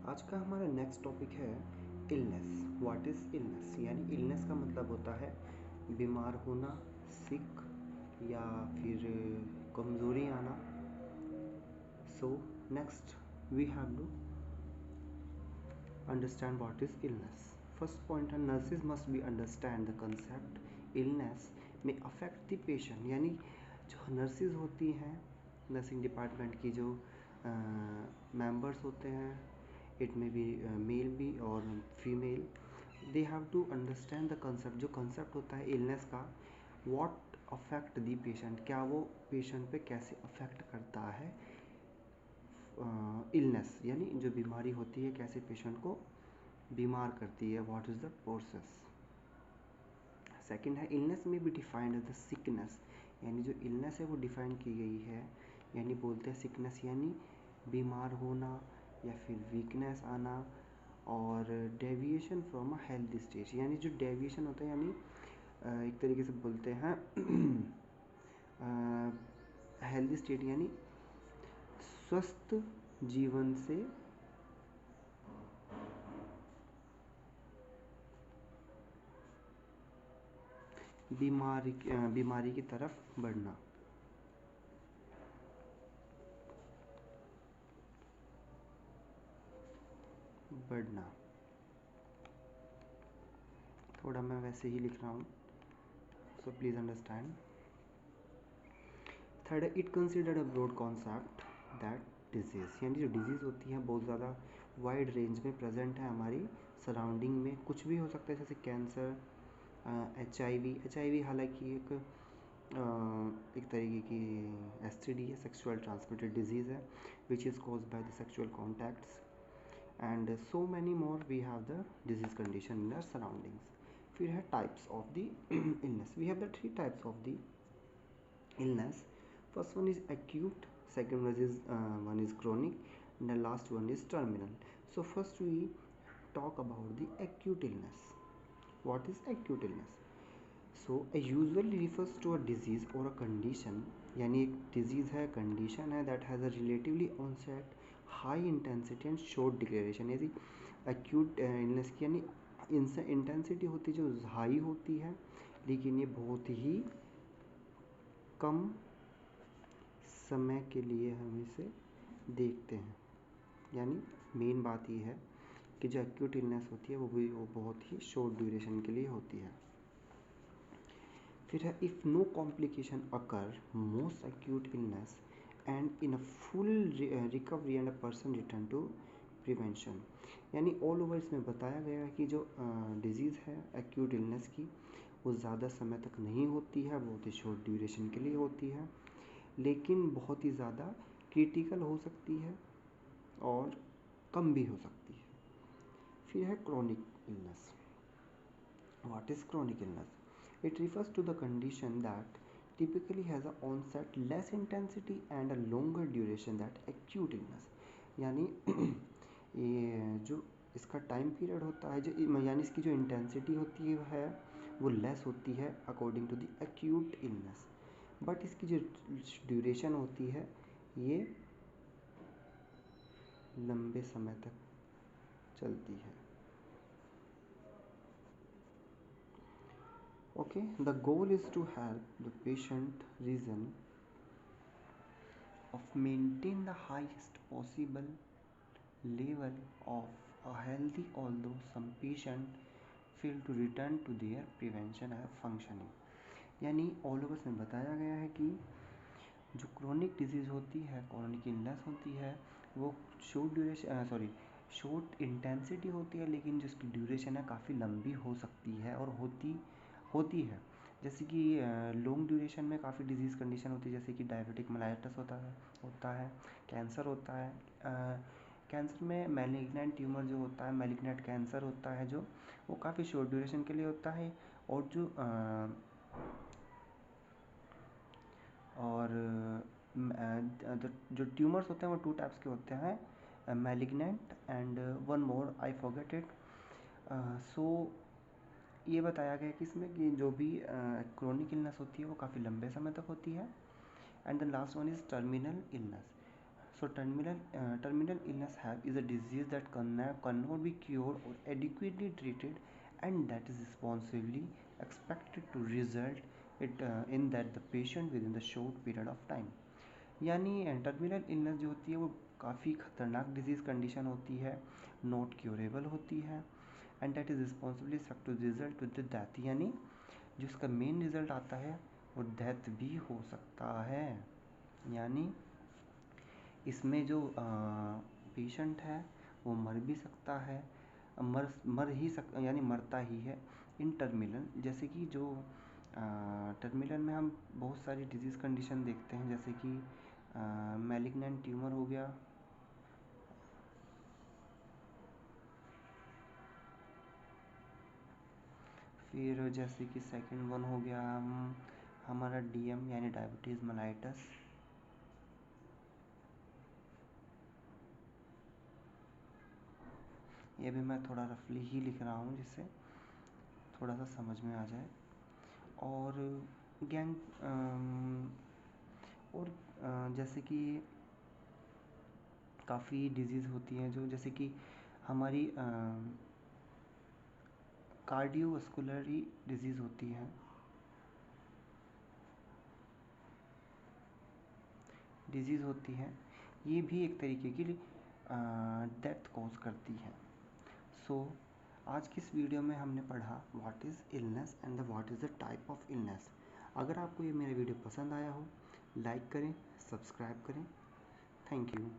आज का हमारा नेक्स्ट टॉपिक है इलनेस। What is illness? यानी इलनेस का मतलब होता है बीमार होना, सिक या फिर कमज़ोरी आना। So next we have to understand what is illness. First point है, nurses must be understand the concept illness में अफेक्ट द पेशेंट। यानी जो नर्सेज होती हैं, नर्सिंग डिपार्टमेंट की जो मेंबर्स होते हैं, इट में बी मेल भी और female, they have to understand the concept. जो कंसेप्ट होता है इलनेस का, व्हाट अफेक्ट दी पेशेंट, क्या वो पेशेंट पे कैसे अफेक्ट करता है इलनेस, यानी जो बीमारी होती है कैसे पेशेंट को बीमार करती है, what is the process. Second है, इलनेस में be defined as the sickness. यानी जो इलनेस है वो डिफाइन की गई है, यानी बोलते हैं सिकनेस यानी बीमार होना या फिर वीकनेस आना, और deviation from a healthy stage. यानी जो डेविएशन होता है यानी एक तरीके से बोलते हैं हेल्दी स्टेट यानी स्वस्थ जीवन से बीमारी की तरफ बढ़ना। थोड़ा मैं वैसे ही लिख रहा हूँ, सो प्लीज़ अंडरस्टैंड। थर्ड है, it considered a broad concept that disease. यानी जो डिजीज़ होती है बहुत ज़्यादा वाइड रेंज में प्रेजेंट है हमारी सराउंडिंग में। कुछ भी हो सकता है, जैसे कैंसर, HIV हालांकि एक तरीके की STD है, सेक्सुअल ट्रांसमिटेड डिजीज़ है, which is caused by the sexual contacts, and so many more we have the disease condition in our surroundings. फिर है types of the illness. We have the 3 types of the illness. First one is acute, second one is chronic, and the last one is terminal. So first we talk about the acute illness. What is acute illness? So it usually refers to a disease or a condition, यानी एक disease है, condition है, that has a relatively onset, high intensity and short duration। यानी acute illness की यानी intensity होती है जो हाई होती है, लेकिन ये बहुत ही कम समय के लिए हम इसे देखते हैं। यानी मेन बात ये है कि जो एक्यूट इलनेस होती है वो बहुत ही शॉर्ट ड्यूरेशन के लिए होती है। फिर है, if no complication occur most acute illness and in a full recovery and a person return to prevention. यानी ऑल ओवर इसमें बताया गया है कि जो डिजीज़ है एक्यूट इलनेस की, वो ज़्यादा समय तक नहीं होती है, बहुत ही शॉर्ट ड्यूरेशन के लिए होती है, लेकिन बहुत ही ज़्यादा क्रिटिकल हो सकती है और कम भी हो सकती है। फिर है chronic illness. What is chronic illness? It refers to the condition that typically has a onset less intensity and a longer duration that acute illness। यानी ये जो इसका टाइम पीरियड होता है, जो यानी इसकी जो इंटेंसिटी होती है वो लेस होती है according to the acute illness, but इसकी जो ड्यूरेशन होती है ये लंबे समय तक चलती है। Okay, the goal is to help the patient reason of maintain the highest possible level of a healthy, although some patient fail to return to their prevention and functioning। यानी ऑल ओवर में बताया गया है कि जो chronic disease होती है, chronic illness होती है, वो शॉर्ट इंटेंसिटी होती है, लेकिन जिसकी ड्यूरेशन है काफ़ी लंबी हो सकती है और होती है। जैसे कि लॉन्ग ड्यूरेशन में काफ़ी डिजीज़ कंडीशन होती है, जैसे कि डायबिटिक मेलाइटस होता है, कैंसर होता है। कैंसर में मैलिग्नेंट ट्यूमर जो होता है, मैलिग्नेंट कैंसर होता है जो, वो काफ़ी शॉर्ट ड्यूरेशन के लिए होता है। और जो ट्यूमर्स होते हैं वो 2 टाइप्स के होते हैं, malignant and one more I forget it. So ये बताया गया कि इसमें कि जो भी क्रोनिक इलनेस होती है वो काफ़ी लंबे समय तक होती है, and the last one is terminal illness. So terminal illness is a disease that cannot be cured or adequately treated, and that is responsibly expected to result in that the patient within the short period of time. यानी terminal illness जो होती है वो काफ़ी ख़तरनाक disease condition होती है, not curable होती है, and that is responsibly accept to result with death, यानी जो इसका मेन रिजल्ट आता है वो डेथ भी हो सकता है। यानी इसमें जो पेशेंट है वो मर भी सकता है, मर ही सकता, यानी मरता ही है इन टर्मिनल। जैसे कि जो टर्मिनल में हम बहुत सारी डिजीज़ कंडीशन देखते हैं, जैसे कि मैलिग्नेंट ट्यूमर हो गया, फिर जैसे कि सेकंड वन हो गया हमारा DM यानी डायबिटीज़ मेलाइटस, ये भी मैं थोड़ा रफली ही लिख रहा हूँ जिससे थोड़ा सा समझ में आ जाए। और गैंग और जैसे कि काफ़ी डिजीज़ होती हैं जो, जैसे कि हमारी कार्डियोवास्कुलरी डिजीज़ होती है, ये भी एक तरीके की डेथ कॉज करती है। सो आज की इस वीडियो में हमने पढ़ा what is illness and what is the type of illness. अगर आपको ये मेरा वीडियो पसंद आया हो, लाइक करें, सब्सक्राइब करें। Thank you.